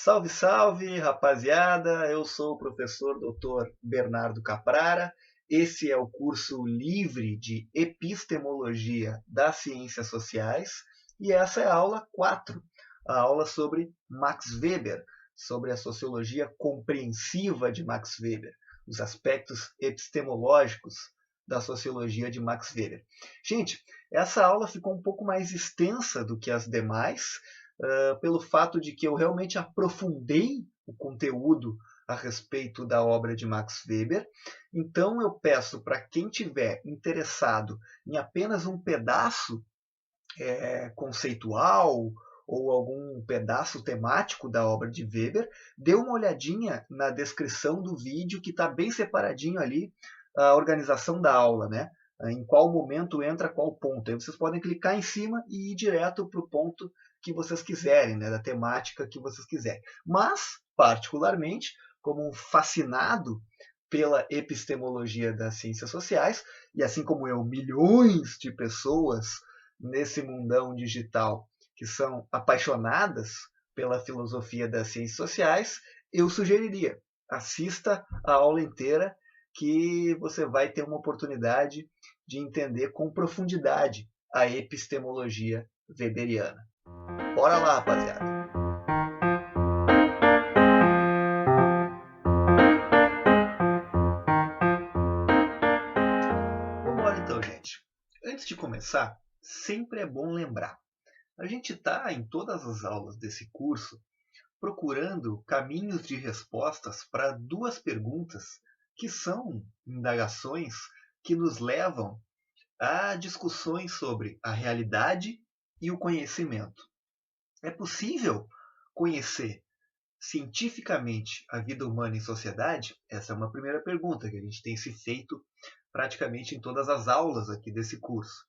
Salve, salve, rapaziada! Eu sou o professor Dr. Bernardo Caprara. Esse é o curso livre de Epistemologia das Ciências Sociais e essa é a aula 4, a aula sobre Max Weber, sobre a sociologia compreensiva de Max Weber, os aspectos epistemológicos da sociologia de Max Weber. Gente, essa aula ficou um pouco mais extensa do que as demais, pelo fato de que eu realmente aprofundei o conteúdo a respeito da obra de Max Weber. Então eu peço para quem tiver interessado em apenas um pedaço conceitual ou algum pedaço temático da obra de Weber, dê uma olhadinha na descrição do vídeo, que está bem separadinho ali a organização da aula, né? Em qual momento entra qual ponto. Aí vocês podem clicar em cima e ir direto para o ponto que vocês quiserem, né? Da temática que vocês quiserem. Mas, particularmente, como um fascinado pela epistemologia das ciências sociais, e assim como eu, milhões de pessoas nesse mundão digital que são apaixonadas pela filosofia das ciências sociais, eu sugeriria, assista a aula inteira, que você vai ter uma oportunidade de entender com profundidade a epistemologia weberiana. Bora lá, rapaziada! Vamos lá então, gente. Antes de começar, sempre é bom lembrar. A gente está em todas as aulas desse curso procurando caminhos de respostas para duas perguntas que são indagações que nos levam a discussões sobre a realidade e o conhecimento. É possível conhecer cientificamente a vida humana em sociedade? Essa é uma primeira pergunta que a gente tem se feito praticamente em todas as aulas aqui desse curso.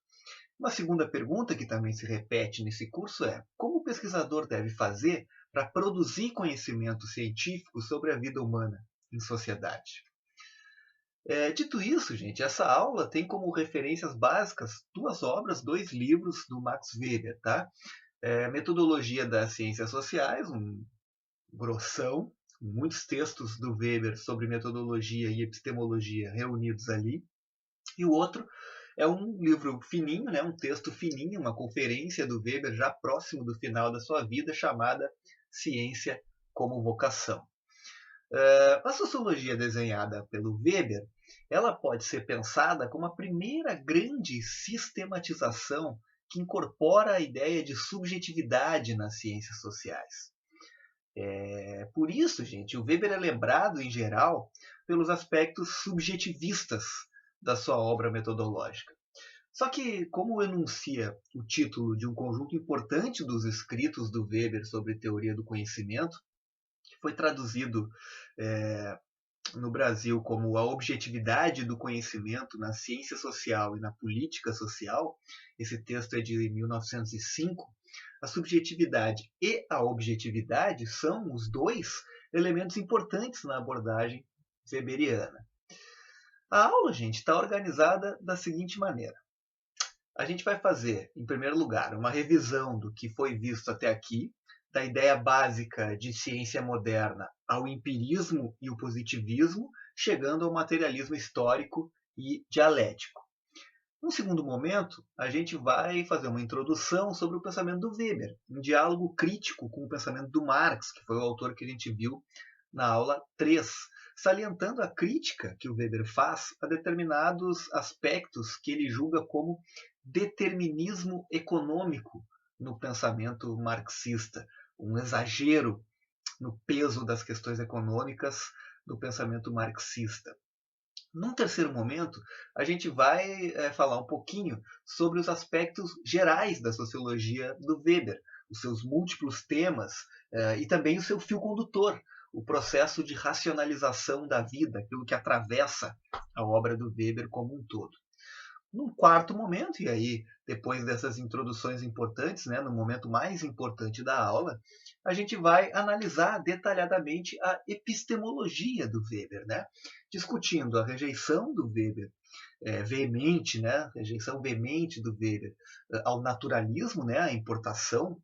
Uma segunda pergunta que também se repete nesse curso é: como o pesquisador deve fazer para produzir conhecimento científico sobre a vida humana em sociedade? Dito isso, gente, essa aula tem como referências básicas duas obras, dois livros do Max Weber, tá? Metodologia das Ciências Sociais, um grossão, muitos textos do Weber sobre metodologia e epistemologia reunidos ali. E o outro é um livro fininho, né, um texto fininho, uma conferência do Weber já próximo do final da sua vida, chamada Ciência como Vocação. A sociologia desenhada pelo Weber, ela pode ser pensada como a primeira grande sistematização que incorpora a ideia de subjetividade nas ciências sociais. Por isso, gente, o Weber é lembrado, em geral, pelos aspectos subjetivistas da sua obra metodológica. Só que, como enuncia o título de um conjunto importante dos escritos do Weber sobre teoria do conhecimento, que foi traduzido no Brasil como A Objetividade do Conhecimento na Ciência Social e na Política Social, esse texto é de 1905, a subjetividade e a objetividade são os dois elementos importantes na abordagem weberiana. A aula, gente, está organizada da seguinte maneira. A gente vai fazer, em primeiro lugar, uma revisão do que foi visto até aqui, da ideia básica de ciência moderna ao empirismo e o positivismo, chegando ao materialismo histórico e dialético. Num segundo momento, a gente vai fazer uma introdução sobre o pensamento do Weber, um diálogo crítico com o pensamento do Marx, que foi o autor que a gente viu na aula 3, salientando a crítica que o Weber faz a determinados aspectos que ele julga como determinismo econômico no pensamento marxista, um exagero no peso das questões econômicas do pensamento marxista. Num terceiro momento, a gente vai falar um pouquinho sobre os aspectos gerais da sociologia do Weber, os seus múltiplos temas e também o seu fio condutor, o processo de racionalização da vida, aquilo que atravessa a obra do Weber como um todo. Num quarto momento, e aí depois dessas introduções importantes, né, no momento mais importante da aula, a gente vai analisar detalhadamente a epistemologia do Weber, né, discutindo a rejeição do Weber veemente, né, rejeição veemente do Weber ao naturalismo, né, a importação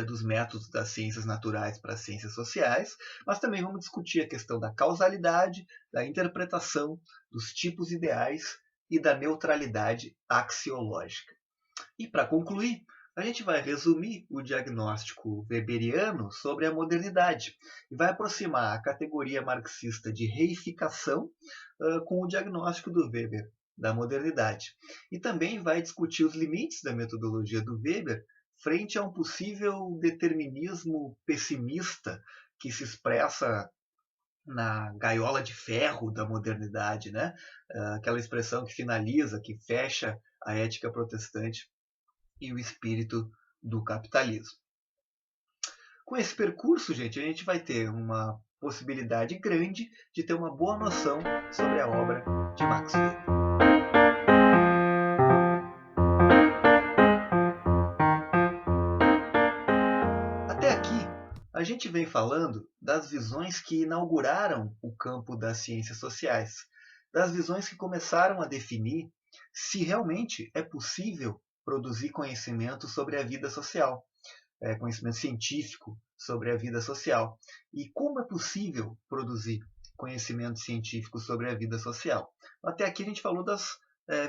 dos métodos das ciências naturais para as ciências sociais, mas também vamos discutir a questão da causalidade, da interpretação, dos tipos ideais e da neutralidade axiológica. E para concluir, a gente vai resumir o diagnóstico weberiano sobre a modernidade e vai aproximar a categoria marxista de reificação com o diagnóstico do Weber da modernidade. E também vai discutir os limites da metodologia do Weber frente a um possível determinismo pessimista que se expressa na gaiola de ferro da modernidade, né? Aquela expressão que finaliza, que fecha a ética protestante e o espírito do capitalismo. Com esse percurso, gente, a gente vai ter uma possibilidade grande de ter uma boa noção sobre a obra de Max Weber. Até aqui, a gente vem falando das visões que inauguraram o campo das ciências sociais, das visões que começaram a definir se realmente é possível produzir conhecimento sobre a vida social, conhecimento científico sobre a vida social. E como é possível produzir conhecimento científico sobre a vida social? Até aqui a gente falou das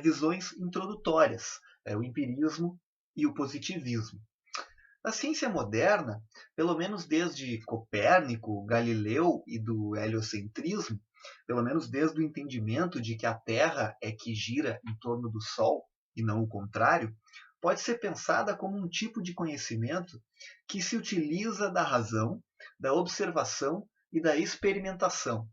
visões introdutórias, o empirismo e o positivismo. A ciência moderna, pelo menos desde Copérnico, Galileu e do heliocentrismo, pelo menos desde o entendimento de que a Terra é que gira em torno do Sol e não o contrário, pode ser pensada como um tipo de conhecimento que se utiliza da razão, da observação e da experimentação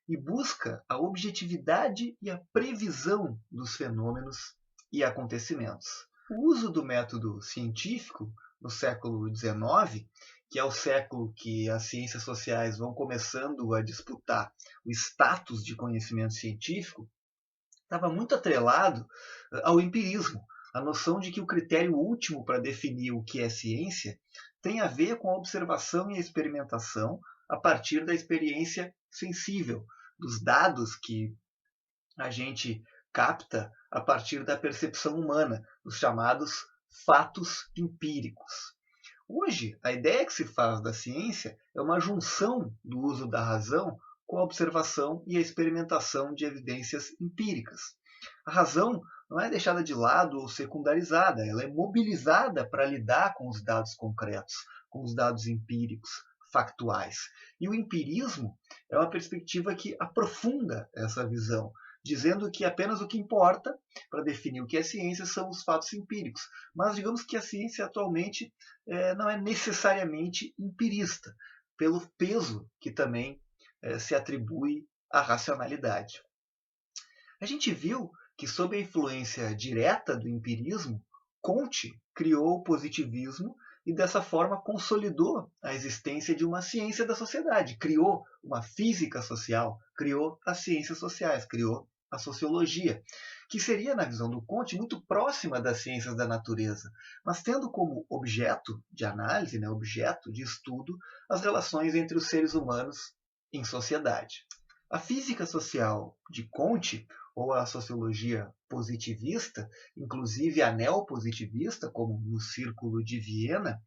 e busca a objetividade e a previsão dos fenômenos e acontecimentos. O uso do método científico no século XIX, que é o século que as ciências sociais vão começando a disputar o status de conhecimento científico, estava muito atrelado ao empirismo, a noção de que o critério último para definir o que é ciência tem a ver com a observação e a experimentação a partir da experiência sensível, dos dados que a gente capta a partir da percepção humana, os chamados fatos empíricos. Hoje, a ideia que se faz da ciência é uma junção do uso da razão com a observação e a experimentação de evidências empíricas. A razão não é deixada de lado ou secundarizada, ela é mobilizada para lidar com os dados concretos, com os dados empíricos, factuais. E o empirismo é uma perspectiva que aprofunda essa visão, dizendo que apenas o que importa para definir o que é ciência são os fatos empíricos. Mas digamos que a ciência atualmente não é necessariamente empirista, pelo peso que também se atribui à racionalidade. A gente viu que, sob a influência direta do empirismo, Comte criou o positivismo e, dessa forma, consolidou a existência de uma ciência da sociedade, criou uma física social, criou as ciências sociais, criou a sociologia, que seria, na visão do Comte, muito próxima das ciências da natureza, mas tendo como objeto de análise, objeto de estudo, as relações entre os seres humanos em sociedade. A física social de Comte, ou a sociologia positivista, inclusive a neopositivista, como no Círculo de Viena,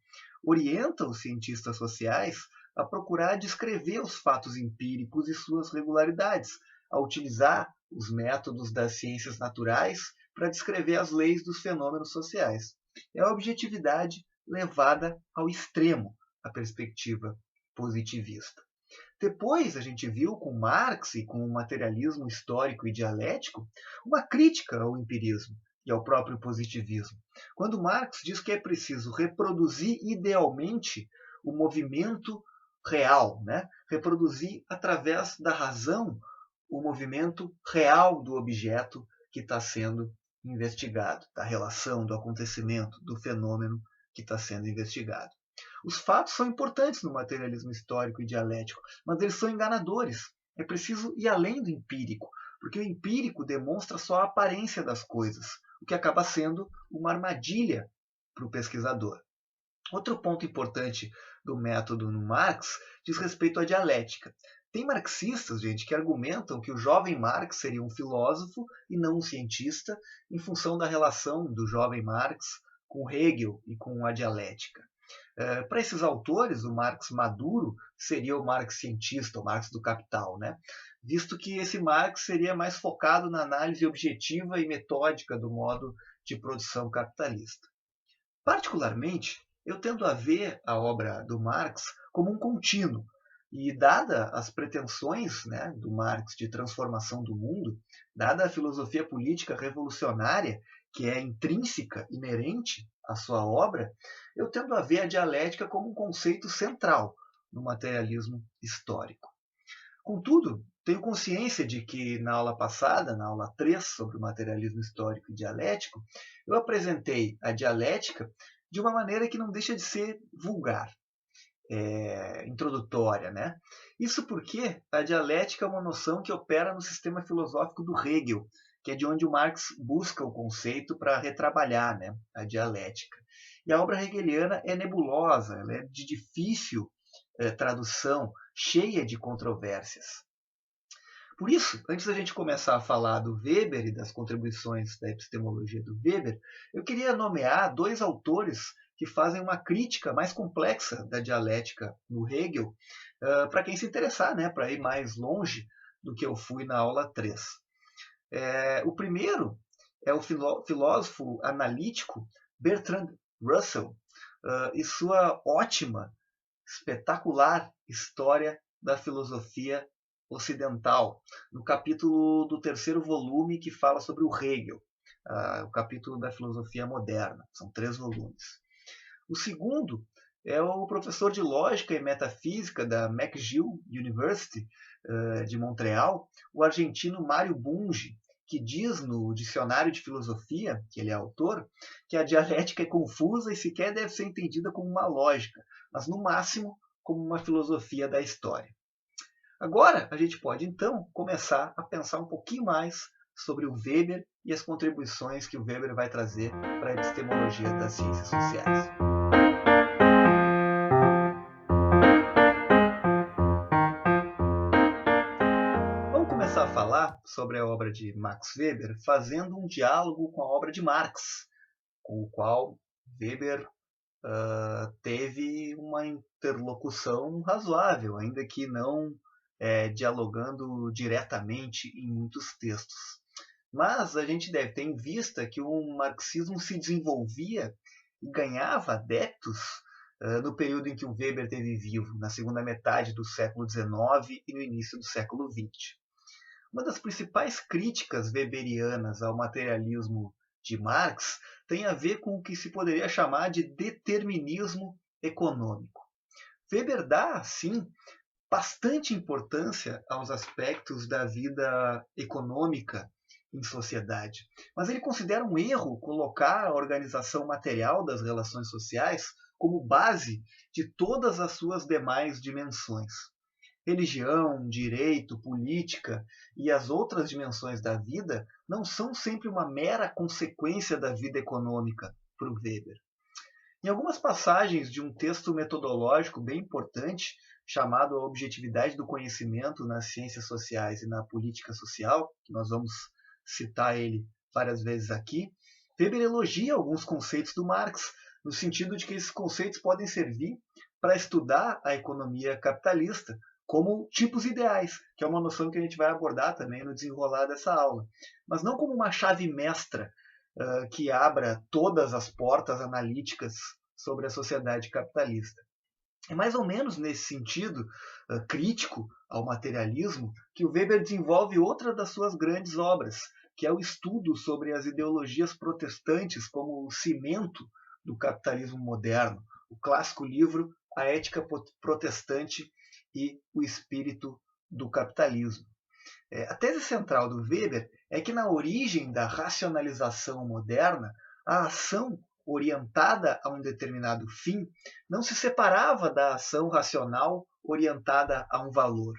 orienta os cientistas sociais a procurar descrever os fatos empíricos e suas regularidades, a utilizar os métodos das ciências naturais para descrever as leis dos fenômenos sociais. É a objetividade levada ao extremo, a perspectiva positivista. Depois a gente viu com Marx e com o materialismo histórico e dialético uma crítica ao empirismo e ao próprio positivismo, quando Marx diz que é preciso reproduzir idealmente o movimento real, reproduzir através da razão o movimento real do objeto que está sendo investigado, da relação, do acontecimento, do fenômeno que está sendo investigado. Os fatos são importantes no materialismo histórico e dialético, mas eles são enganadores. É preciso ir além do empírico, porque o empírico demonstra só a aparência das coisas, o que acaba sendo uma armadilha para o pesquisador. Outro ponto importante do método no Marx diz respeito à dialética. Tem marxistas, gente, que argumentam que o jovem Marx seria um filósofo e não um cientista, em função da relação do jovem Marx com Hegel e com a dialética. Para esses autores, o Marx maduro seria o Marx cientista, o Marx do Capital, né? Visto que esse Marx seria mais focado na análise objetiva e metódica do modo de produção capitalista. Particularmente, eu tendo a ver a obra do Marx como um contínuo, e dada as pretensões, né, do Marx de transformação do mundo, dada a filosofia política revolucionária que é intrínseca, inerente à sua obra, eu tendo a ver a dialética como um conceito central no materialismo histórico. Contudo, tenho consciência de que na aula passada, na aula 3, sobre o materialismo histórico e dialético, eu apresentei a dialética de uma maneira que não deixa de ser vulgar, introdutória, né? Isso porque a dialética é uma noção que opera no sistema filosófico do Hegel, que é de onde o Marx busca o conceito para retrabalhar, né, a dialética. E a obra hegeliana é nebulosa, ela é de difícil tradução, cheia de controvérsias. Por isso, antes da gente começar a falar do Weber e das contribuições da epistemologia do Weber, eu queria nomear dois autores que fazem uma crítica mais complexa da dialética no Hegel, para quem se interessar, né, para ir mais longe do que eu fui na aula 3. O primeiro é o filósofo analítico Bertrand Russell e sua ótima, espetacular história da filosofia ocidental, no capítulo do terceiro volume que fala sobre o Hegel, o capítulo da filosofia moderna. São 3 volumes. O segundo é o professor de lógica e metafísica da McGill University de Montreal, o argentino Mário Bunge, que diz no Dicionário de Filosofia, que ele é autor, que a dialética é confusa e sequer deve ser entendida como uma lógica, mas no máximo como uma filosofia da história. Agora a gente pode então começar a pensar um pouquinho mais sobre o Weber e as contribuições que o Weber vai trazer para a epistemologia das ciências sociais. Vamos começar a falar sobre a obra de Max Weber fazendo um diálogo com a obra de Marx, com o qual Weber teve uma interlocução razoável, ainda que não dialogando diretamente em muitos textos. Mas a gente deve ter em vista que o marxismo se desenvolvia e ganhava adeptos no período em que o Weber esteve vivo, na segunda metade do século XIX e no início do século XX. Uma das principais críticas weberianas ao materialismo de Marx tem a ver com o que se poderia chamar de determinismo econômico. Weber dá, assim, bastante importância aos aspectos da vida econômica em sociedade, mas ele considera um erro colocar a organização material das relações sociais como base de todas as suas demais dimensões. Religião, direito, política e as outras dimensões da vida não são sempre uma mera consequência da vida econômica para o Weber. Em algumas passagens de um texto metodológico bem importante, chamado A Objetividade do Conhecimento nas Ciências Sociais e na Política Social, que nós vamos citar ele várias vezes aqui, Weber elogia alguns conceitos do Marx, no sentido de que esses conceitos podem servir para estudar a economia capitalista como tipos ideais, que é uma noção que a gente vai abordar também no desenrolar dessa aula, mas não como uma chave mestra que abra todas as portas analíticas sobre a sociedade capitalista. É mais ou menos nesse sentido crítico ao materialismo que o Weber desenvolve outra das suas grandes obras, que é o estudo sobre as ideologias protestantes como o cimento do capitalismo moderno, o clássico livro A Ética Protestante e o Espírito do Capitalismo. A tese central do Weber é que na origem da racionalização moderna, a ação orientada a um determinado fim não se separava da ação racional orientada a um valor.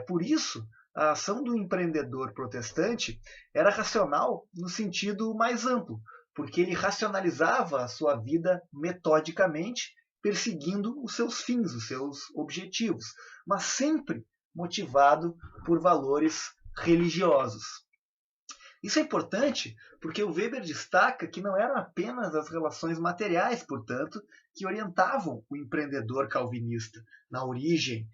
Por isso, a ação do empreendedor protestante era racional no sentido mais amplo, porque ele racionalizava a sua vida metodicamente, perseguindo os seus fins, os seus objetivos, mas sempre motivado por valores religiosos. Isso é importante porque o Weber destaca que não eram apenas as relações materiais, portanto, que orientavam o empreendedor calvinista na origem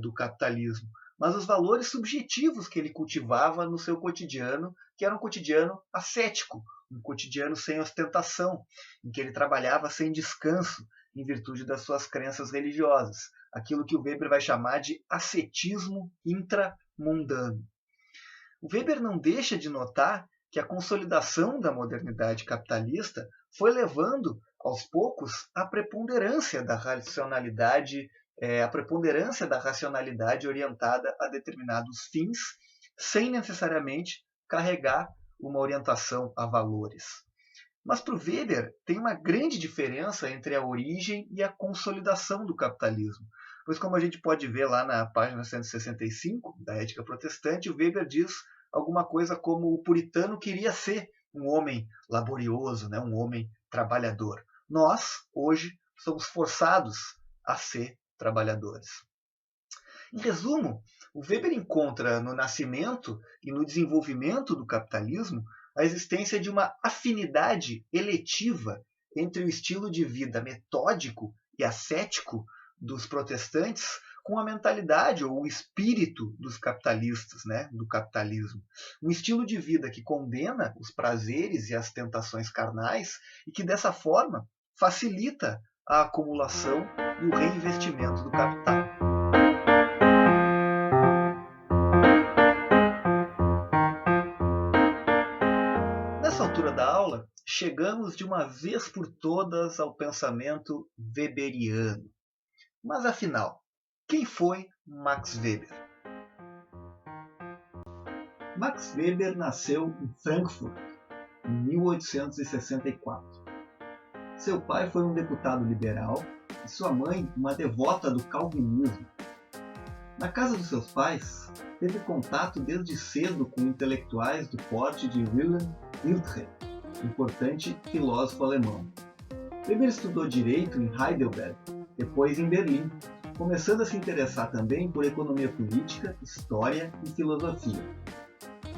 do capitalismo, mas os valores subjetivos que ele cultivava no seu cotidiano, que era um cotidiano ascético, um cotidiano sem ostentação, em que ele trabalhava sem descanso, em virtude das suas crenças religiosas, aquilo que o Weber vai chamar de ascetismo intramundano. O Weber não deixa de notar que a consolidação da modernidade capitalista foi levando, aos poucos, a preponderância da racionalidade, orientada a determinados fins, sem necessariamente carregar uma orientação a valores. Mas para o Weber tem uma grande diferença entre a origem e a consolidação do capitalismo. Pois, como a gente pode ver lá na página 165 da Ética Protestante, o Weber diz alguma coisa como o puritano queria ser um homem laborioso, um homem trabalhador. Nós, hoje, somos forçados a ser trabalhadores. Em resumo, o Weber encontra no nascimento e no desenvolvimento do capitalismo a existência de uma afinidade eletiva entre o estilo de vida metódico e ascético dos protestantes com a mentalidade ou o espírito dos capitalistas, do capitalismo. Um estilo de vida que condena os prazeres e as tentações carnais e que, dessa forma, facilita a acumulação e o reinvestimento do capital. Nessa altura da aula, chegamos de uma vez por todas ao pensamento weberiano. Mas afinal, quem foi Max Weber? Max Weber nasceu em Frankfurt em 1864. Seu pai foi um deputado liberal e sua mãe uma devota do calvinismo. Na casa dos seus pais, teve contato desde cedo com intelectuais do porte de Wilhelm Dilthey, importante filósofo alemão. Weber estudou Direito em Heidelberg, depois em Berlim, começando a se interessar também por economia política, história e filosofia.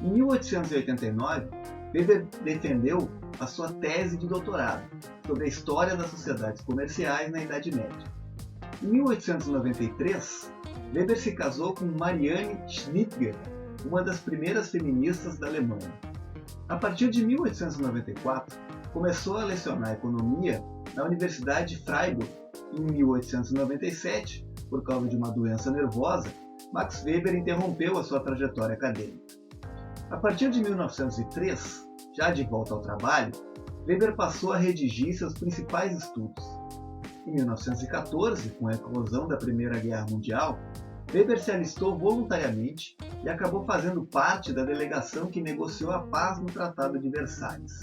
Em 1889, Weber defendeu a sua tese de doutorado sobre a história das sociedades comerciais na Idade Média. Em 1893, Weber se casou com Marianne Schnitger, uma das primeiras feministas da Alemanha. A partir de 1894, começou a lecionar economia na Universidade de Freiburg. Em 1897, por causa de uma doença nervosa, Max Weber interrompeu a sua trajetória acadêmica. A partir de 1903, já de volta ao trabalho, Weber passou a redigir seus principais estudos. Em 1914, com a eclosão da Primeira Guerra Mundial, Weber se alistou voluntariamente e acabou fazendo parte da delegação que negociou a paz no Tratado de Versalhes.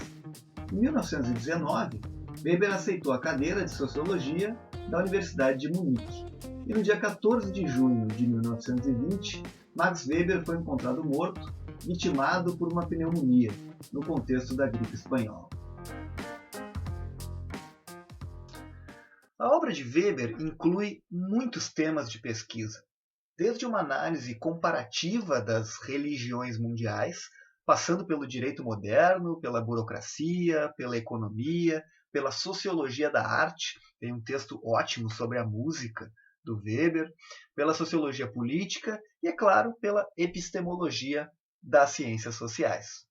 Em 1919, Weber aceitou a cadeira de Sociologia da Universidade de Munique. E no dia 14 de junho de 1920, Max Weber foi encontrado morto, vitimado por uma pneumonia, no contexto da gripe espanhola. A obra de Weber inclui muitos temas de pesquisa, desde uma análise comparativa das religiões mundiais, passando pelo direito moderno, pela burocracia, pela economia, pela sociologia da arte, tem um texto ótimo sobre a música do Weber, pela sociologia política e, é claro, pela epistemologia das ciências sociais.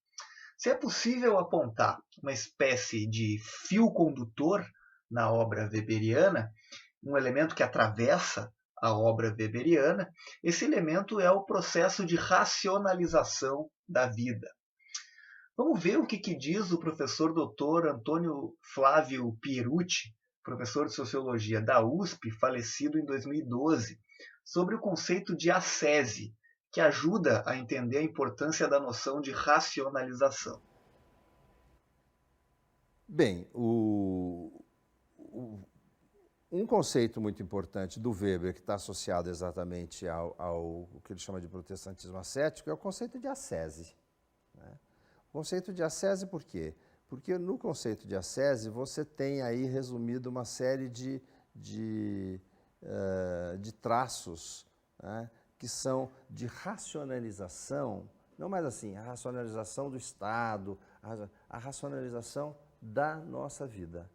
Se é possível apontar uma espécie de fio condutor na obra weberiana, um elemento que atravessa a obra weberiana, esse elemento é o processo de racionalização da vida. Vamos ver o que diz o professor Dr. Antônio Flávio Pierucci, professor de Sociologia da USP, falecido em 2012, sobre o conceito de ascese, que ajuda a entender a importância da noção de racionalização. Bem, um conceito muito importante do Weber, que está associado exatamente ao que ele chama de protestantismo ascético, é o conceito de ascese. O conceito de ascese por quê? Porque no conceito de ascese você tem aí resumido uma série de traços, que são de racionalização, não mais assim, a racionalização do Estado, a racionalização da nossa vida.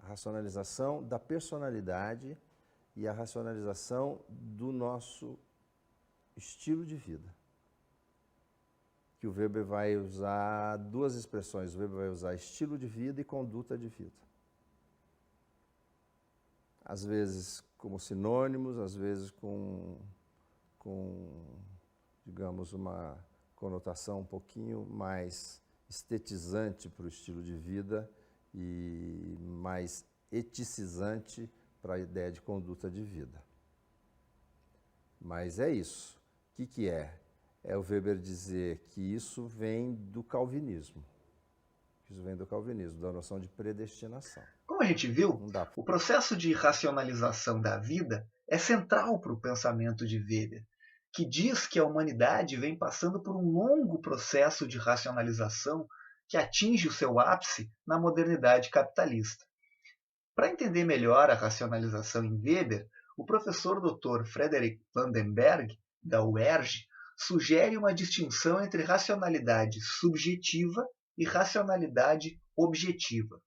A racionalização da personalidade e a racionalização do nosso estilo de vida. Que o Weber vai usar duas expressões. O Weber vai usar estilo de vida e conduta de vida. Às vezes como sinônimos, às vezes com digamos, uma conotação um pouquinho mais estetizante para o estilo de vida e mais eticizante para a ideia de conduta de vida. Mas é isso. O que é? É o Weber dizer que isso vem do calvinismo. Isso vem do calvinismo, da noção de predestinação. Como a gente viu, o processo de racionalização da vida é central para o pensamento de Weber, que diz que a humanidade vem passando por um longo processo de racionalização que atinge o seu ápice na modernidade capitalista. Para entender melhor a racionalização em Weber, o professor Dr. Frederick Vandenberg, da UERJ, sugere uma distinção entre racionalidade subjetiva e racionalidade objetiva.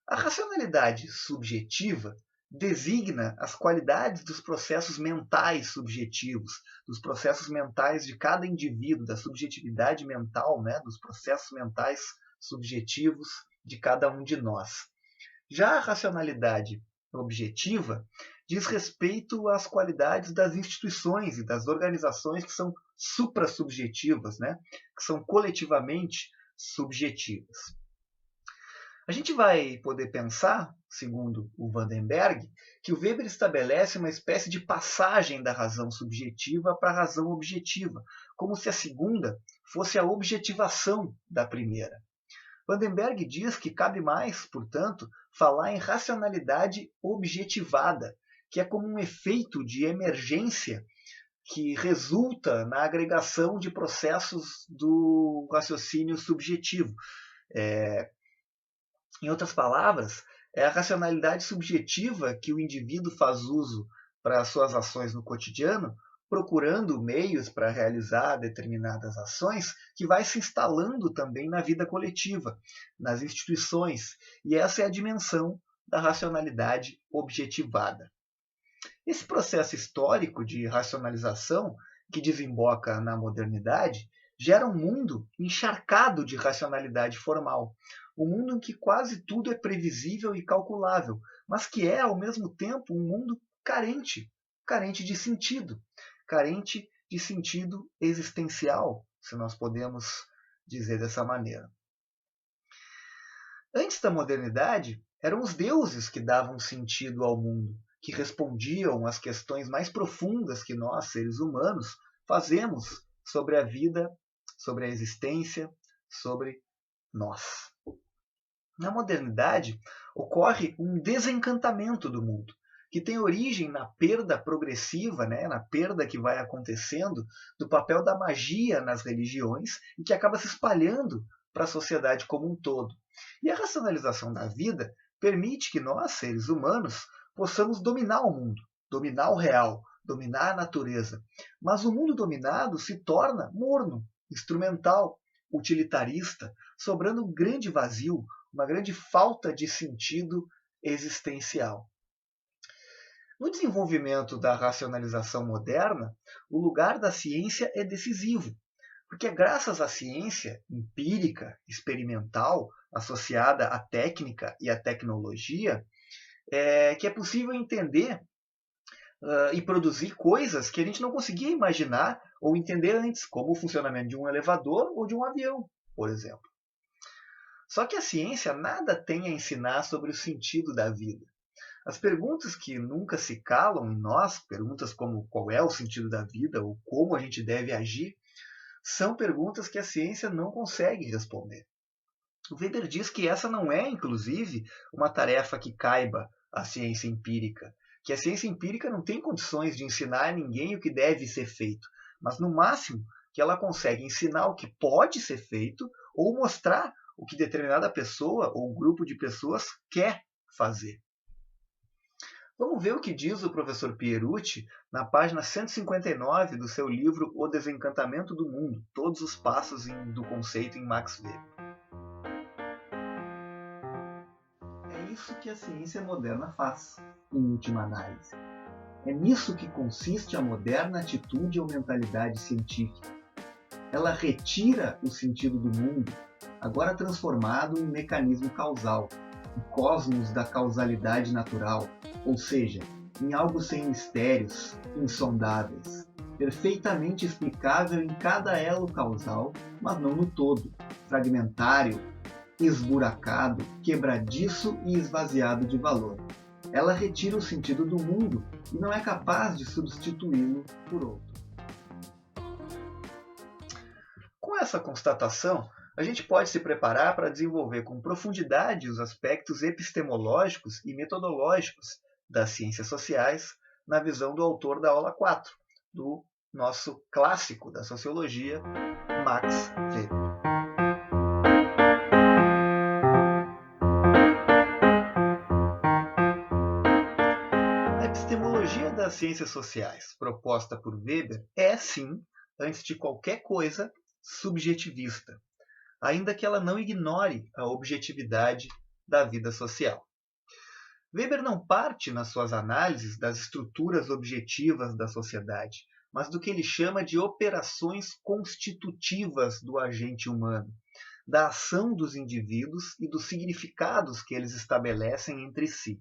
A racionalidade subjetiva designa as qualidades dos processos mentais subjetivos, dos processos mentais de cada indivíduo, da subjetividade mental, dos processos mentais subjetivos de cada um de nós. Já a racionalidade objetiva diz respeito às qualidades das instituições e das organizações que são suprassubjetivas, que são coletivamente subjetivas. A gente vai poder pensar, segundo o Vandenberg, que o Weber estabelece uma espécie de passagem da razão subjetiva para a razão objetiva, como se a segunda fosse a objetivação da primeira. Vandenberg diz que cabe mais, portanto, falar em racionalidade objetivada, que é como um efeito de emergência que resulta na agregação de processos do raciocínio subjetivo. Em outras palavras, é a racionalidade subjetiva que o indivíduo faz uso para as suas ações no cotidiano, procurando meios para realizar determinadas ações, que vai se instalando também na vida coletiva, nas instituições, e essa é a dimensão da racionalidade objetivada. Esse processo histórico de racionalização, que desemboca na modernidade, gera um mundo encharcado de racionalidade formal, um mundo em que quase tudo é previsível e calculável, mas que é, ao mesmo tempo, um mundo carente de sentido existencial, se nós podemos dizer dessa maneira. Antes da modernidade, eram os deuses que davam sentido ao mundo, que respondiam às questões mais profundas que nós, seres humanos, fazemos sobre a vida, sobre a existência, sobre nós. Na modernidade, ocorre um desencantamento do mundo, que tem origem na perda progressiva, na perda que vai acontecendo do papel da magia nas religiões e que acaba se espalhando para a sociedade como um todo. E a racionalização da vida permite que nós, seres humanos, possamos dominar o mundo, dominar o real, dominar a natureza. Mas o mundo dominado se torna morno, instrumental, utilitarista, sobrando um grande vazio, uma grande falta de sentido existencial. No desenvolvimento da racionalização moderna, o lugar da ciência é decisivo, porque é graças à ciência empírica, experimental, associada à técnica e à tecnologia, que é possível entender e produzir coisas que a gente não conseguia imaginar ou entender antes, como o funcionamento de um elevador ou de um avião, por exemplo. Só que a ciência nada tem a ensinar sobre o sentido da vida. As perguntas que nunca se calam em nós, perguntas como qual é o sentido da vida ou como a gente deve agir, são perguntas que a ciência não consegue responder. O Weber diz que essa não é, inclusive, uma tarefa que caiba à ciência empírica, que a ciência empírica não tem condições de ensinar a ninguém o que deve ser feito, mas no máximo que ela consegue ensinar o que pode ser feito ou mostrar o que determinada pessoa ou grupo de pessoas quer fazer. Vamos ver o que diz o professor Pierucci na página 159 do seu livro O Desencantamento do Mundo, todos os passos do conceito em Max Weber. É isso que a ciência moderna faz, em última análise. É nisso que consiste a moderna atitude ou mentalidade científica. Ela retira o sentido do mundo, agora transformado em mecanismo causal, o cosmos da causalidade natural, ou seja, em algo sem mistérios, insondáveis, perfeitamente explicável em cada elo causal, mas não no todo, fragmentário, esburacado, quebradiço e esvaziado de valor. Ela retira o sentido do mundo e não é capaz de substituí-lo por outro. Com essa constatação, a gente pode se preparar para desenvolver com profundidade os aspectos epistemológicos e metodológicos das ciências sociais na visão do autor da aula 4, do nosso clássico da sociologia, Max Weber. A epistemologia das ciências sociais proposta por Weber é, sim, antes de qualquer coisa, subjetivista, ainda que ela não ignore a objetividade da vida social. Weber não parte nas suas análises das estruturas objetivas da sociedade, mas do que ele chama de operações constitutivas do agente humano, da ação dos indivíduos e dos significados que eles estabelecem entre si.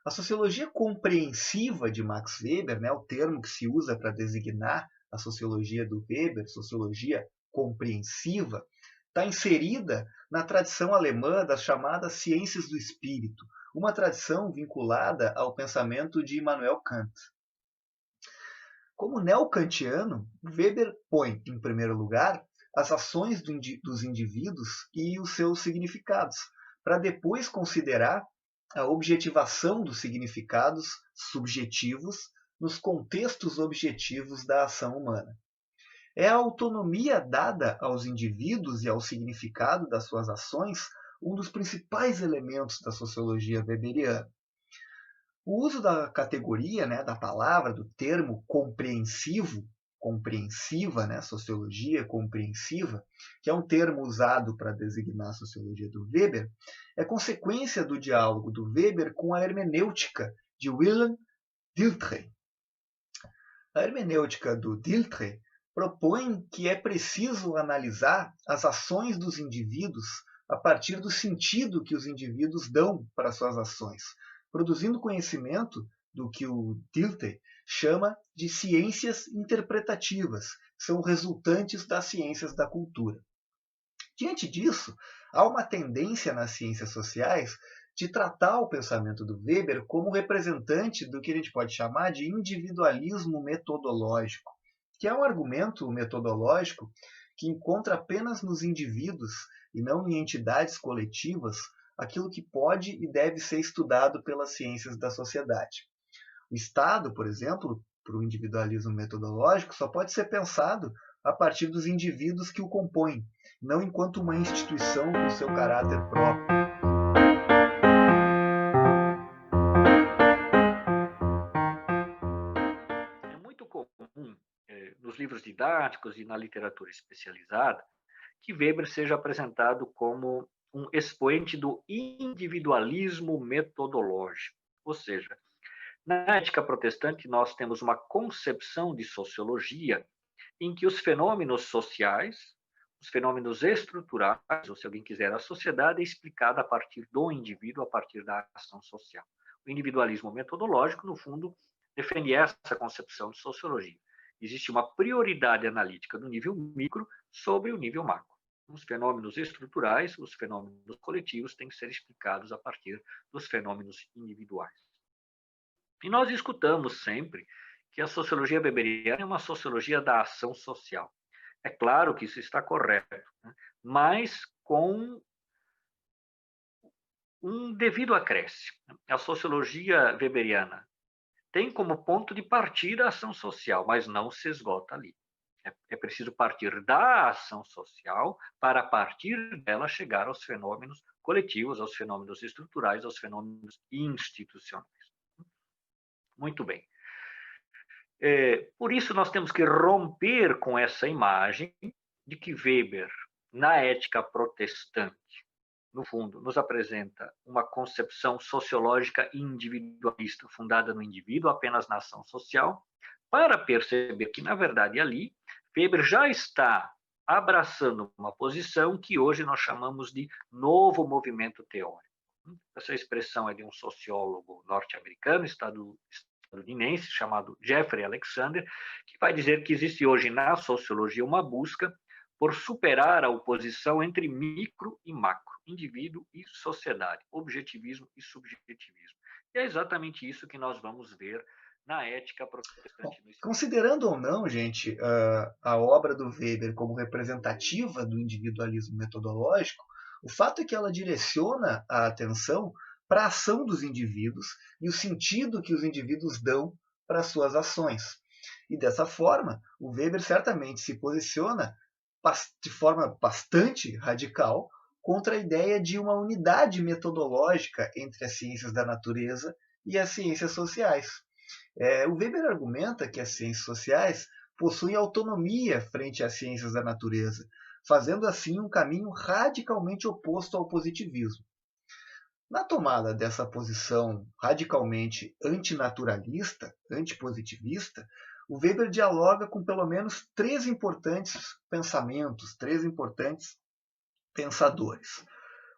A sociologia compreensiva de Max Weber, o termo que se usa para designar a sociologia do Weber, sociologia compreensiva, está inserida na tradição alemã das chamadas ciências do espírito, uma tradição vinculada ao pensamento de Immanuel Kant. Como neokantiano, Weber põe, em primeiro lugar, as ações dos indivíduos e os seus significados, para depois considerar a objetivação dos significados subjetivos nos contextos objetivos da ação humana. É a autonomia dada aos indivíduos e ao significado das suas ações um dos principais elementos da sociologia weberiana. O uso da categoria, da palavra, do termo compreensivo, compreensiva, sociologia compreensiva, que é um termo usado para designar a sociologia do Weber, é consequência do diálogo do Weber com a hermenêutica de Wilhelm Dilthey. A hermenêutica do Dilthey propõe que é preciso analisar as ações dos indivíduos a partir do sentido que os indivíduos dão para suas ações, produzindo conhecimento do que o Dilthey chama de ciências interpretativas, que são resultantes das ciências da cultura. Diante disso, há uma tendência nas ciências sociais de tratar o pensamento do Weber como representante do que a gente pode chamar de individualismo metodológico, que é um argumento metodológico que encontra apenas nos indivíduos e não em entidades coletivas aquilo que pode e deve ser estudado pelas ciências da sociedade. O Estado, por exemplo, para o individualismo metodológico, só pode ser pensado a partir dos indivíduos que o compõem, não enquanto uma instituição com seu caráter próprio. É muito comum nos livros didáticos e na literatura especializada que Weber seja apresentado como um expoente do individualismo metodológico, ou seja, na ética protestante nós temos uma concepção de sociologia em que os fenômenos sociais, os fenômenos estruturais, ou se alguém quiser, a sociedade é explicada a partir do indivíduo, a partir da ação social. O individualismo metodológico, no fundo, defende essa concepção de sociologia. Existe uma prioridade analítica do nível micro sobre o nível macro. Os fenômenos estruturais, os fenômenos coletivos têm que ser explicados a partir dos fenômenos individuais. E nós escutamos sempre que a sociologia weberiana é uma sociologia da ação social. É claro que isso está correto, mas com um devido acréscimo. A sociologia weberiana tem como ponto de partida a ação social, mas não se esgota ali. É preciso partir da ação social para, a partir dela, chegar aos fenômenos coletivos, aos fenômenos estruturais, aos fenômenos institucionais. Muito bem. Por isso, nós temos que romper com essa imagem de que Weber, na ética protestante, no fundo, nos apresenta uma concepção sociológica individualista, fundada no indivíduo, apenas na ação social, para perceber que, na verdade, ali, Weber já está abraçando uma posição que hoje nós chamamos de novo movimento teórico. Essa expressão é de um sociólogo norte-americano, estadunidense, chamado Jeffrey Alexander, que vai dizer que existe hoje na sociologia uma busca por superar a oposição entre micro e macro, indivíduo e sociedade, objetivismo e subjetivismo. E é exatamente isso que nós vamos ver na ética protestante. Considerando ou não, gente, a obra do Weber como representativa do individualismo metodológico, o fato é que ela direciona a atenção para a ação dos indivíduos e o sentido que os indivíduos dão para as suas ações. E dessa forma, o Weber certamente se posiciona de forma bastante radical contra a ideia de uma unidade metodológica entre as ciências da natureza e as ciências sociais. O Weber argumenta que as ciências sociais possuem autonomia frente às ciências da natureza, fazendo assim um caminho radicalmente oposto ao positivismo. Na tomada dessa posição radicalmente antinaturalista, antipositivista, o Weber dialoga com pelo menos três importantes pensamentos, três importantes pensadores.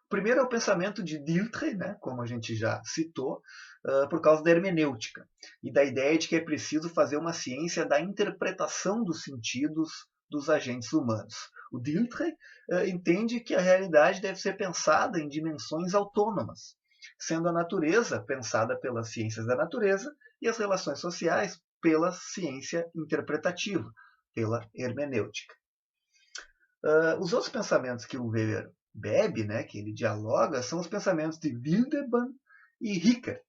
O primeiro é o pensamento de Dilthey, como a gente já citou, por causa da hermenêutica e da ideia de que é preciso fazer uma ciência da interpretação dos sentidos dos agentes humanos. O Dilthey entende que a realidade deve ser pensada em dimensões autônomas, sendo a natureza pensada pelas ciências da natureza e as relações sociais pela ciência interpretativa, pela hermenêutica. Os outros pensamentos que o Weber bebe, que ele dialoga, são os pensamentos de Wildebank e Ricker,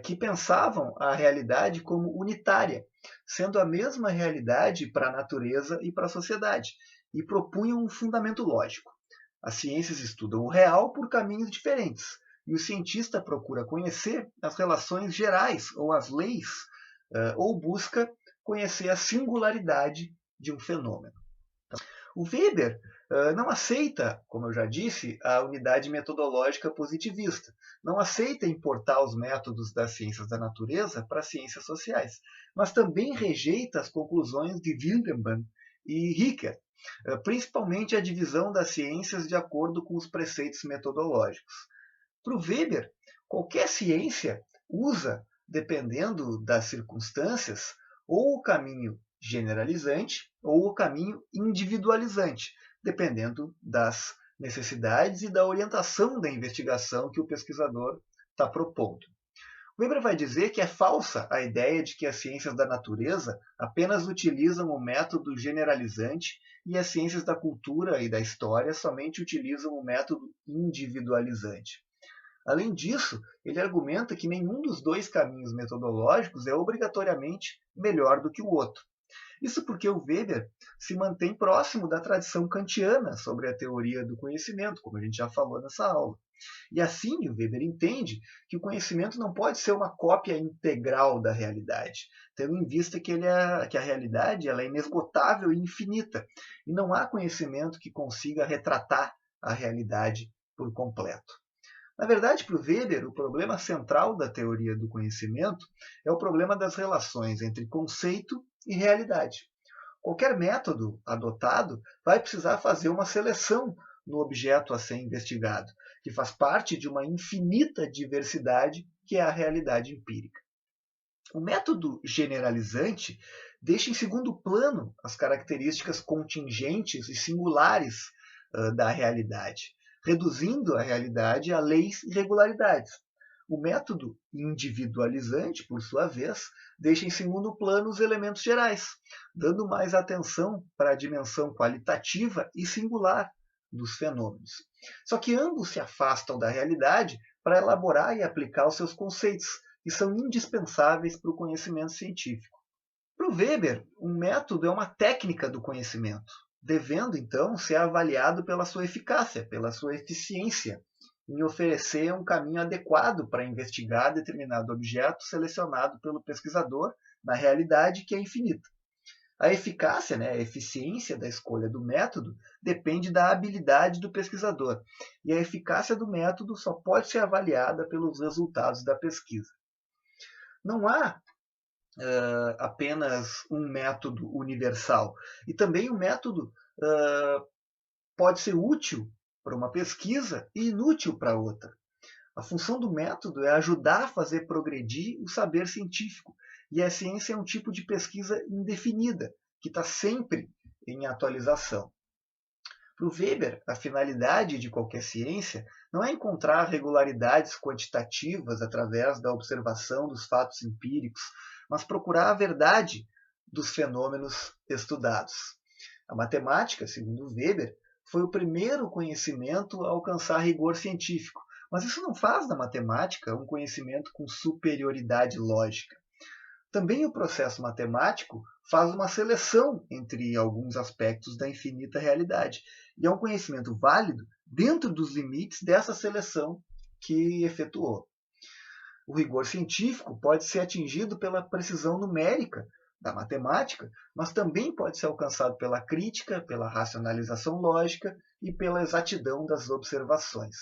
que pensavam a realidade como unitária, sendo a mesma realidade para a natureza e para a sociedade, e propunham um fundamento lógico. As ciências estudam o real por caminhos diferentes, e o cientista procura conhecer as relações gerais ou as leis, ou busca conhecer a singularidade de um fenômeno. O Weber não aceita, como eu já disse, a unidade metodológica positivista. Não aceita importar os métodos das ciências da natureza para as ciências sociais, mas também rejeita as conclusões de Wildebank e Ricker, principalmente a divisão das ciências de acordo com os preceitos metodológicos. Para o Weber, qualquer ciência usa, dependendo das circunstâncias, ou o caminho generalizante ou o caminho individualizante, dependendo das necessidades e da orientação da investigação que o pesquisador está propondo. Weber vai dizer que é falsa a ideia de que as ciências da natureza apenas utilizam o método generalizante e as ciências da cultura e da história somente utilizam o método individualizante. Além disso, ele argumenta que nenhum dos dois caminhos metodológicos é obrigatoriamente melhor do que o outro. Isso porque o Weber se mantém próximo da tradição kantiana sobre a teoria do conhecimento, como a gente já falou nessa aula. E assim, o Weber entende que o conhecimento não pode ser uma cópia integral da realidade, tendo em vista que a realidade ela é inesgotável e infinita, e não há conhecimento que consiga retratar a realidade por completo. Na verdade, para o Weber, o problema central da teoria do conhecimento é o problema das relações entre conceito e realidade. Qualquer método adotado vai precisar fazer uma seleção no objeto a ser investigado, que faz parte de uma infinita diversidade que é a realidade empírica. O método generalizante deixa em segundo plano as características contingentes e singulares da realidade, reduzindo a realidade a leis e regularidades. O método individualizante, por sua vez, deixa em segundo plano os elementos gerais, dando mais atenção para a dimensão qualitativa e singular dos fenômenos. Só que ambos se afastam da realidade para elaborar e aplicar os seus conceitos, que são indispensáveis para o conhecimento científico. Para o Weber, um método é uma técnica do conhecimento, devendo, então, ser avaliado pela sua eficácia, pela sua eficiência, em oferecer um caminho adequado para investigar determinado objeto selecionado pelo pesquisador na realidade que é infinita. A eficácia, né, a eficiência da escolha do método depende da habilidade do pesquisador, e a eficácia do método só pode ser avaliada pelos resultados da pesquisa. Não há apenas um método universal, e também o método pode ser útil para uma pesquisa e inútil para outra. A função do método é ajudar a fazer progredir o saber científico, e a ciência é um tipo de pesquisa indefinida, que está sempre em atualização. Para o Weber, a finalidade de qualquer ciência não é encontrar regularidades quantitativas através da observação dos fatos empíricos, mas procurar a verdade dos fenômenos estudados. A matemática, segundo Weber, foi o primeiro conhecimento a alcançar rigor científico, mas isso não faz da matemática um conhecimento com superioridade lógica. Também o processo matemático faz uma seleção entre alguns aspectos da infinita realidade, e é um conhecimento válido dentro dos limites dessa seleção que efetuou. O rigor científico pode ser atingido pela precisão numérica da matemática, mas também pode ser alcançado pela crítica, pela racionalização lógica e pela exatidão das observações.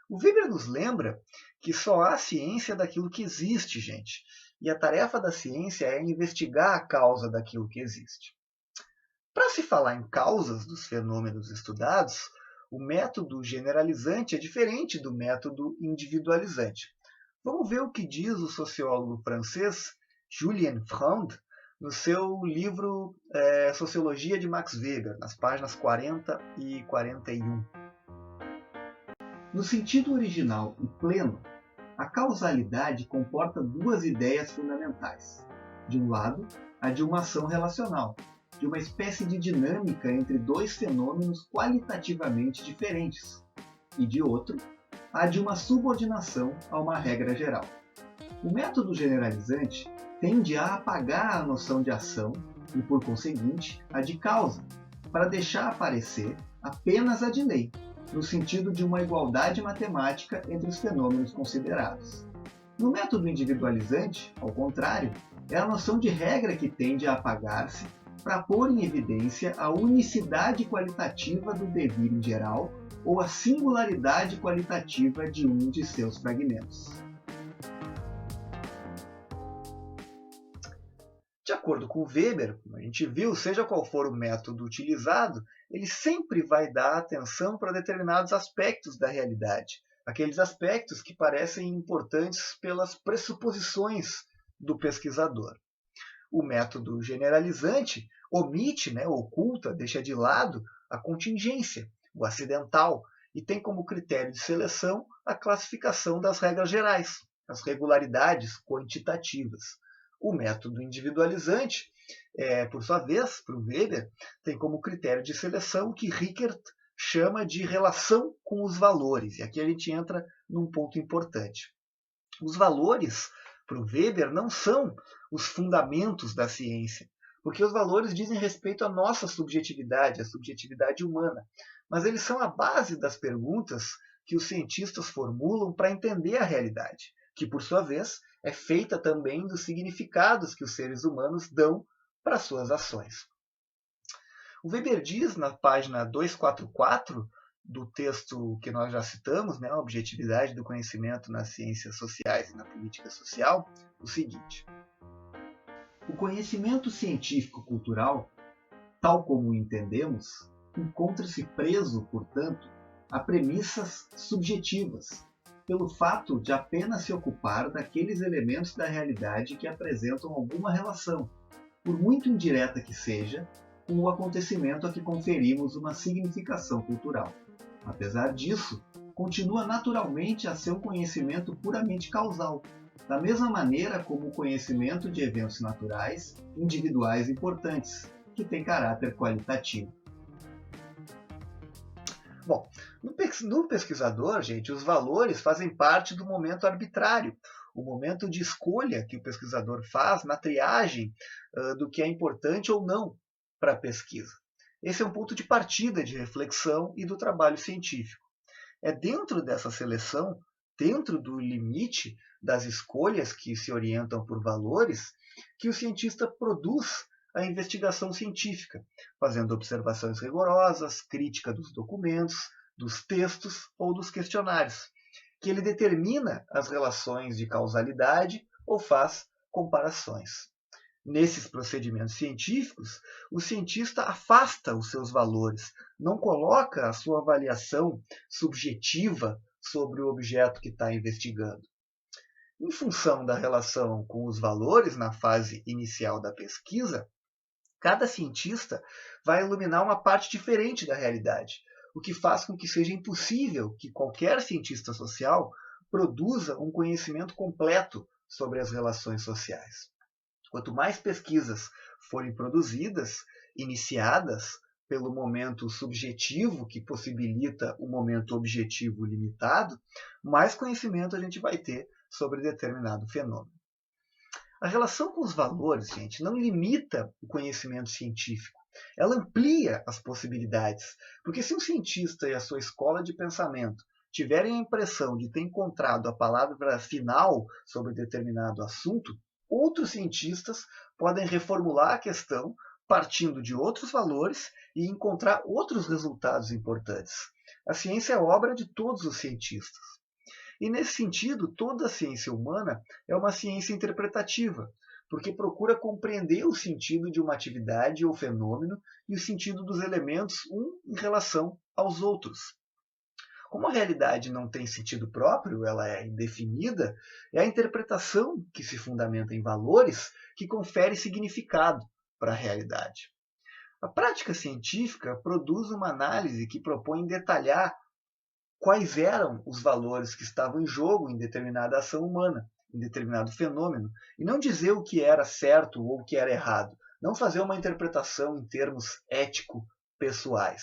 O Weber nos lembra que só há ciência daquilo que existe, gente, e a tarefa da ciência é investigar a causa daquilo que existe. Para se falar em causas dos fenômenos estudados, o método generalizante é diferente do método individualizante. Vamos ver o que diz o sociólogo francês Julien Freund no seu livro Sociologia de Max Weber, nas páginas 40 e 41. No sentido original e pleno, a causalidade comporta duas ideias fundamentais. De um lado, a de uma ação relacional, de uma espécie de dinâmica entre dois fenômenos qualitativamente diferentes, e de outro, a de uma subordinação a uma regra geral. O método generalizante tende a apagar a noção de ação e, por conseguinte, a de causa, para deixar aparecer apenas a de lei, no sentido de uma igualdade matemática entre os fenômenos considerados. No método individualizante, ao contrário, é a noção de regra que tende a apagar-se para pôr em evidência a unicidade qualitativa do devir em geral ou a singularidade qualitativa de um de seus fragmentos. De acordo com Weber, como a gente viu, seja qual for o método utilizado, ele sempre vai dar atenção para determinados aspectos da realidade, aqueles aspectos que parecem importantes pelas pressuposições do pesquisador. O método generalizante omite, oculta, deixa de lado a contingência, o acidental, e tem como critério de seleção a classificação das regras gerais, as regularidades quantitativas. O método individualizante, por sua vez, para o Weber, tem como critério de seleção o que Rickert chama de relação com os valores. E aqui a gente entra num ponto importante. Os valores, para o Weber, não são os fundamentos da ciência, porque os valores dizem respeito à nossa subjetividade, à subjetividade humana, mas eles são a base das perguntas que os cientistas formulam para entender a realidade, que, por sua vez, é feita também dos significados que os seres humanos dão para suas ações. O Weber diz, na página 244 do texto que nós já citamos, a objetividade do conhecimento nas ciências sociais e na política social, o seguinte: o conhecimento científico-cultural, tal como o entendemos, encontra-se preso, portanto, a premissas subjetivas, pelo fato de apenas se ocupar daqueles elementos da realidade que apresentam alguma relação, por muito indireta que seja, com o acontecimento a que conferimos uma significação cultural. Apesar disso, continua naturalmente a ser um conhecimento puramente causal, da mesma maneira como o conhecimento de eventos naturais, individuais importantes, que tem caráter qualitativo. Bom, no pesquisador, gente, os valores fazem parte do momento arbitrário, o momento de escolha que o pesquisador faz na triagem do que é importante ou não para a pesquisa. Esse é um ponto de partida de reflexão e do trabalho científico. É dentro dessa seleção, dentro do limite das escolhas que se orientam por valores, que o cientista produz a investigação científica, fazendo observações rigorosas, crítica dos documentos, dos textos ou dos questionários, que ele determina as relações de causalidade ou faz comparações. Nesses procedimentos científicos, o cientista afasta os seus valores, não coloca a sua avaliação subjetiva sobre o objeto que está investigando. Em função da relação com os valores na fase inicial da pesquisa, cada cientista vai iluminar uma parte diferente da realidade, o que faz com que seja impossível que qualquer cientista social produza um conhecimento completo sobre as relações sociais. Quanto mais pesquisas forem produzidas, iniciadas pelo momento subjetivo, que possibilita o momento objetivo limitado, mais conhecimento a gente vai ter sobre determinado fenômeno. A relação com os valores, gente, não limita o conhecimento científico. Ela amplia as possibilidades, porque se um cientista e a sua escola de pensamento tiverem a impressão de ter encontrado a palavra final sobre determinado assunto, outros cientistas podem reformular a questão partindo de outros valores e encontrar outros resultados importantes. A ciência é obra de todos os cientistas. E, nesse sentido, toda a ciência humana é uma ciência interpretativa, porque procura compreender o sentido de uma atividade ou fenômeno e o sentido dos elementos em relação aos outros. Como a realidade não tem sentido próprio, ela é indefinida, é a interpretação que se fundamenta em valores que confere significado para a realidade. A prática científica produz uma análise que propõe detalhar quais eram os valores que estavam em jogo em determinada ação humana, em determinado fenômeno, e não dizer o que era certo ou o que era errado, não fazer uma interpretação em termos ético-pessoais.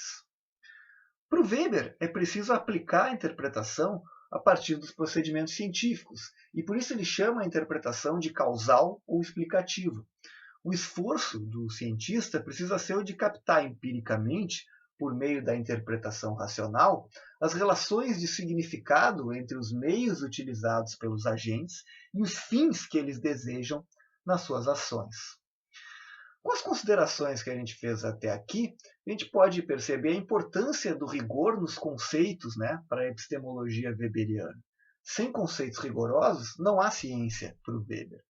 Para o Weber, é preciso aplicar a interpretação a partir dos procedimentos científicos, e por isso ele chama a interpretação de causal ou explicativa. O esforço do cientista precisa ser o de captar empiricamente, por meio da interpretação racional, as relações de significado entre os meios utilizados pelos agentes e os fins que eles desejam nas suas ações. Com as considerações que a gente fez até aqui, a gente pode perceber a importância do rigor nos conceitos, para a epistemologia weberiana. Sem conceitos rigorosos, não há ciência para o Weber.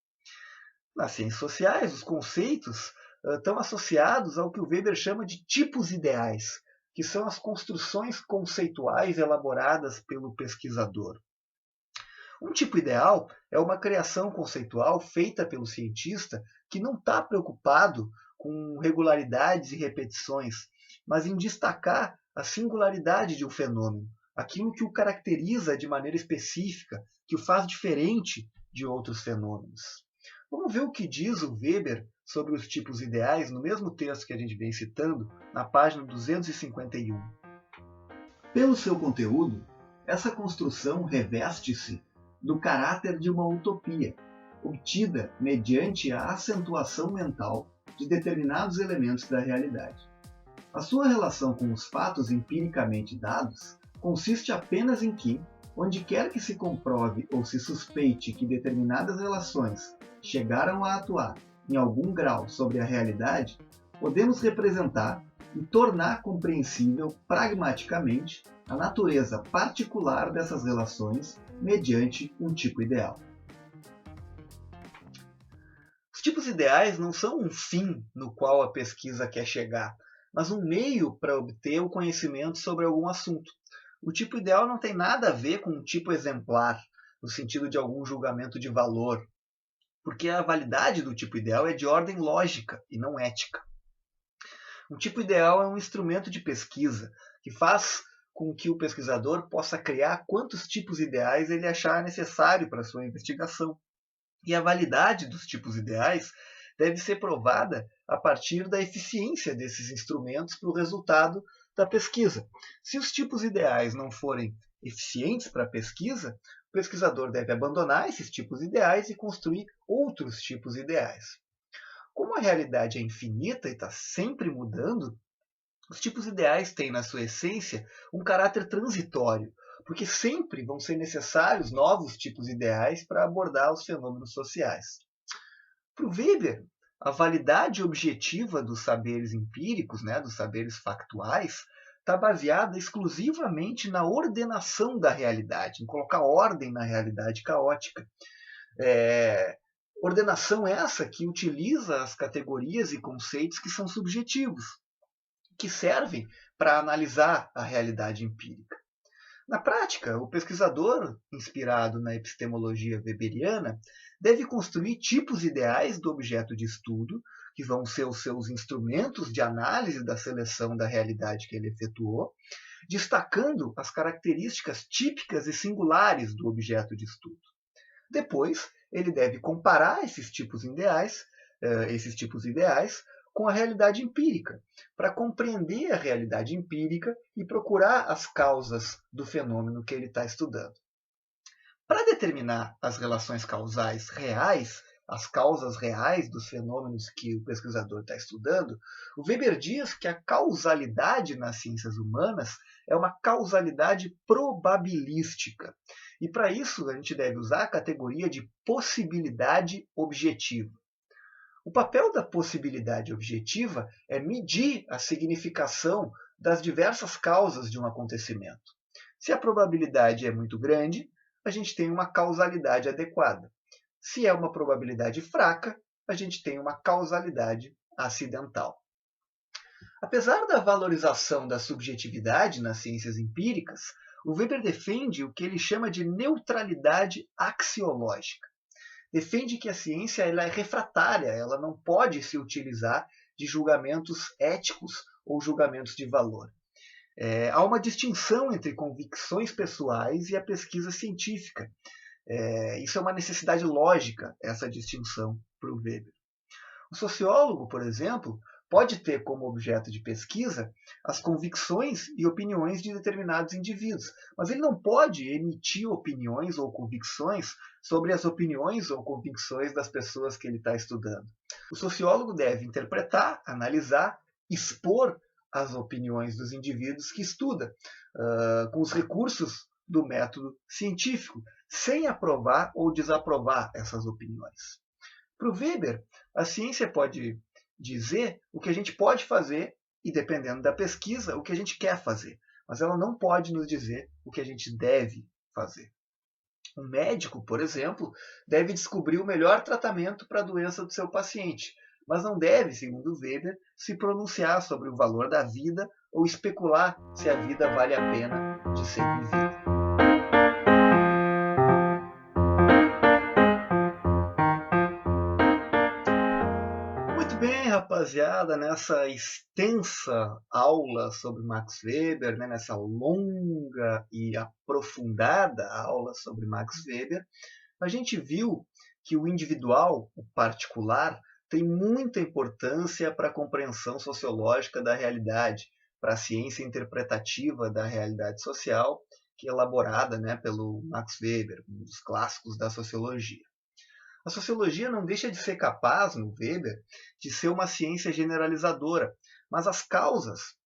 Nas ciências sociais, os conceitos estão associados ao que o Weber chama de tipos ideais, que são as construções conceituais elaboradas pelo pesquisador. Um tipo ideal é uma criação conceitual feita pelo cientista que não está preocupado com regularidades e repetições, mas em destacar a singularidade de um fenômeno, aquilo que o caracteriza de maneira específica, que o faz diferente de outros fenômenos. Vamos ver o que diz o Weber sobre os tipos ideais no mesmo texto que a gente vem citando, na página 251. Pelo seu conteúdo, essa construção reveste-se do caráter de uma utopia, obtida mediante a acentuação mental de determinados elementos da realidade. A sua relação com os fatos empiricamente dados consiste apenas em que, onde quer que se comprove ou se suspeite que determinadas relações chegaram a atuar em algum grau sobre a realidade, podemos representar e tornar compreensível pragmaticamente a natureza particular dessas relações mediante um tipo ideal. Os tipos ideais não são um fim no qual a pesquisa quer chegar, mas um meio para obter o conhecimento sobre algum assunto. O tipo ideal não tem nada a ver com um tipo exemplar, no sentido de algum julgamento de valor, porque a validade do tipo ideal é de ordem lógica e não ética. Um tipo ideal é um instrumento de pesquisa que faz com que o pesquisador possa criar quantos tipos ideais ele achar necessário para a sua investigação. E a validade dos tipos ideais deve ser provada a partir da eficiência desses instrumentos para o resultado da pesquisa. Se os tipos ideais não forem eficientes para a pesquisa, o pesquisador deve abandonar esses tipos ideais e construir outros tipos ideais. Como a realidade é infinita e está sempre mudando, os tipos ideais têm, na sua essência, um caráter transitório, porque sempre vão ser necessários novos tipos ideais para abordar os fenômenos sociais. Para o Weber, a validade objetiva dos saberes empíricos, né, dos saberes factuais, está baseada exclusivamente na ordenação da realidade, em colocar ordem na realidade caótica. Ordenação essa que utiliza as categorias e conceitos que são subjetivos, que servem para analisar a realidade empírica. Na prática, o pesquisador, inspirado na epistemologia weberiana, deve construir tipos ideais do objeto de estudo, que vão ser os seus instrumentos de análise da seleção da realidade que ele efetuou, destacando as características típicas e singulares do objeto de estudo. Depois, ele deve comparar esses tipos ideais com a realidade empírica, para compreender a realidade empírica e procurar as causas do fenômeno que ele está estudando. Para determinar as relações causais reais, as causas reais dos fenômenos que o pesquisador está estudando, o Weber diz que a causalidade nas ciências humanas é uma causalidade probabilística. E para isso a gente deve usar a categoria de possibilidade objetiva. O papel da possibilidade objetiva é medir a significação das diversas causas de um acontecimento. Se a probabilidade é muito grande, a gente tem uma causalidade adequada. Se é uma probabilidade fraca, a gente tem uma causalidade acidental. Apesar da valorização da subjetividade nas ciências empíricas, o Weber defende o que ele chama de neutralidade axiológica. Defende que a ciência ela é refratária, ela não pode se utilizar de julgamentos éticos ou julgamentos de valor. Há uma distinção entre convicções pessoais e a pesquisa científica. Isso é uma necessidade lógica, essa distinção para o Weber. O sociólogo, por exemplo, pode ter como objeto de pesquisa as convicções e opiniões de determinados indivíduos, mas ele não pode emitir opiniões ou convicções sobre as opiniões ou convicções das pessoas que ele está estudando. O sociólogo deve interpretar, analisar, expor as opiniões dos indivíduos que estuda, com os recursos do método científico, sem aprovar ou desaprovar essas opiniões. Para o Weber, a ciência pode dizer o que a gente pode fazer e, dependendo da pesquisa, o que a gente quer fazer. Mas ela não pode nos dizer o que a gente deve fazer. Um médico, por exemplo, deve descobrir o melhor tratamento para a doença do seu paciente, mas não deve, segundo Weber, se pronunciar sobre o valor da vida ou especular se a vida vale a pena de ser vivida. Rapaziada, nessa extensa aula sobre Max Weber, nessa longa e aprofundada aula sobre Max Weber, a gente viu que o individual, o particular, tem muita importância para a compreensão sociológica da realidade, para a ciência interpretativa da realidade social, que é elaborada pelo Max Weber, um dos clássicos da sociologia. A sociologia não deixa de ser capaz, no Weber, de ser uma ciência generalizadora, mas as causas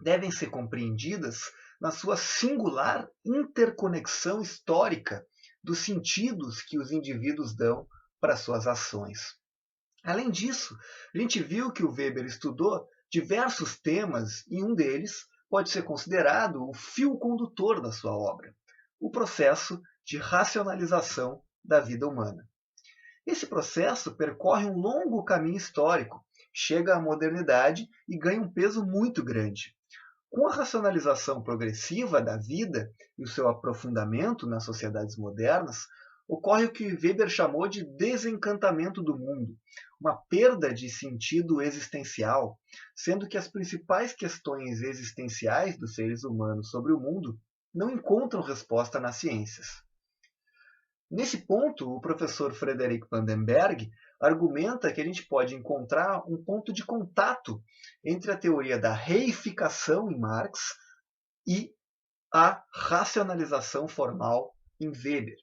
devem ser compreendidas na sua singular interconexão histórica dos sentidos que os indivíduos dão para suas ações. Além disso, a gente viu que o Weber estudou diversos temas e um deles pode ser considerado o fio condutor da sua obra, o processo de racionalização da vida humana. Esse processo percorre um longo caminho histórico, chega à modernidade e ganha um peso muito grande. Com a racionalização progressiva da vida e o seu aprofundamento nas sociedades modernas, ocorre o que Weber chamou de desencantamento do mundo, uma perda de sentido existencial, sendo que as principais questões existenciais dos seres humanos sobre o mundo não encontram resposta nas ciências. Nesse ponto, o professor Frederick Vandenberg argumenta que a gente pode encontrar um ponto de contato entre a teoria da reificação em Marx e a racionalização formal em Weber.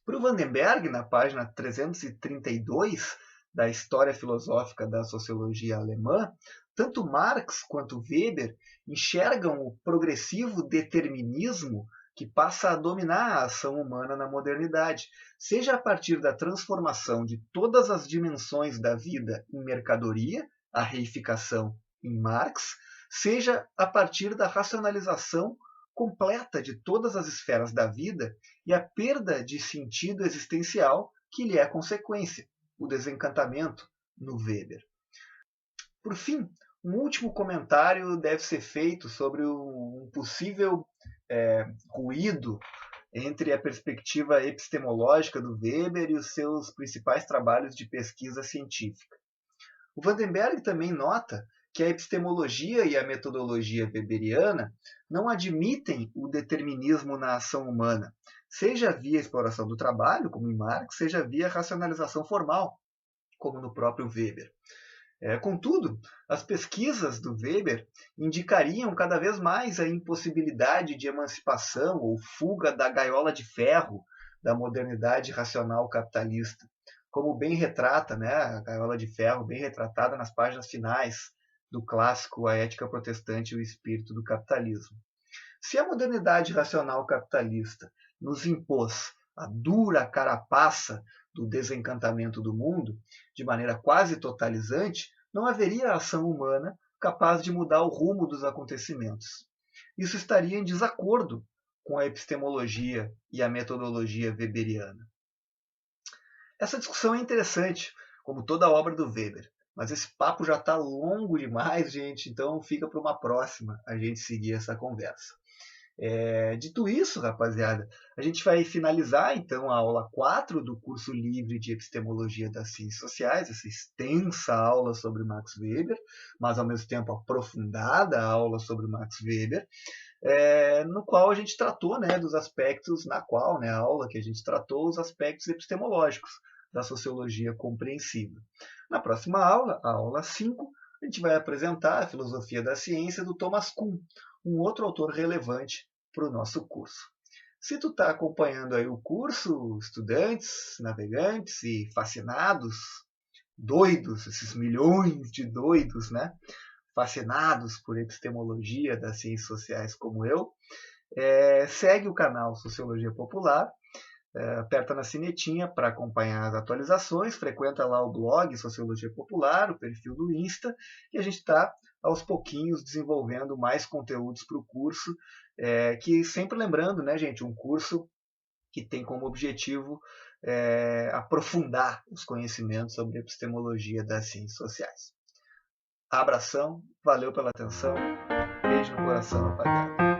Para o Vandenberg, na página 332 da História Filosófica da Sociologia Alemã, tanto Marx quanto Weber enxergam o progressivo determinismo que passa a dominar a ação humana na modernidade, seja a partir da transformação de todas as dimensões da vida em mercadoria, a reificação em Marx, seja a partir da racionalização completa de todas as esferas da vida e a perda de sentido existencial que lhe é consequência, o desencantamento, no Weber. Por fim, um último comentário deve ser feito sobre um possível ruído entre a perspectiva epistemológica do Weber e os seus principais trabalhos de pesquisa científica. O Vandenberg também nota que a epistemologia e a metodologia weberiana não admitem o determinismo na ação humana, seja via exploração do trabalho, como em Marx, seja via racionalização formal, como no próprio Weber. Contudo, as pesquisas do Weber indicariam cada vez mais a impossibilidade de emancipação ou fuga da gaiola de ferro da modernidade racional capitalista, como bem retrata, né, a gaiola de ferro, bem retratada nas páginas finais do clássico A Ética Protestante e o Espírito do Capitalismo. Se a modernidade racional capitalista nos impôs a dura carapaça do desencantamento do mundo, de maneira quase totalizante, não haveria ação humana capaz de mudar o rumo dos acontecimentos. Isso estaria em desacordo com a epistemologia e a metodologia weberiana. Essa discussão é interessante, como toda a obra do Weber, mas esse papo já está longo demais, gente, então fica para uma próxima a gente seguir essa conversa. Dito isso, rapaziada, a gente vai finalizar então a aula 4 do curso livre de Epistemologia das Ciências Sociais, essa extensa aula sobre Max Weber, mas ao mesmo tempo aprofundada aula sobre Max Weber, no qual a gente tratou, né, dos aspectos, a aula que a gente tratou os aspectos epistemológicos da sociologia compreensiva. Na próxima aula, a aula 5, a gente vai apresentar a filosofia da ciência do Thomas Kuhn, um outro autor relevante para o nosso curso. Se tu está acompanhando aí o curso, estudantes, navegantes e fascinados, doidos, esses milhões de doidos, né, fascinados por epistemologia das ciências sociais como eu, segue o canal Sociologia Popular, aperta na sinetinha para acompanhar as atualizações, frequenta lá o blog Sociologia Popular, o perfil do Insta, e a gente está aos pouquinhos desenvolvendo mais conteúdos para o curso, que sempre lembrando, né, gente, um curso que tem como objetivo aprofundar os conhecimentos sobre epistemologia das ciências sociais. Abração, valeu pela atenção, beijo no coração, rapaziada.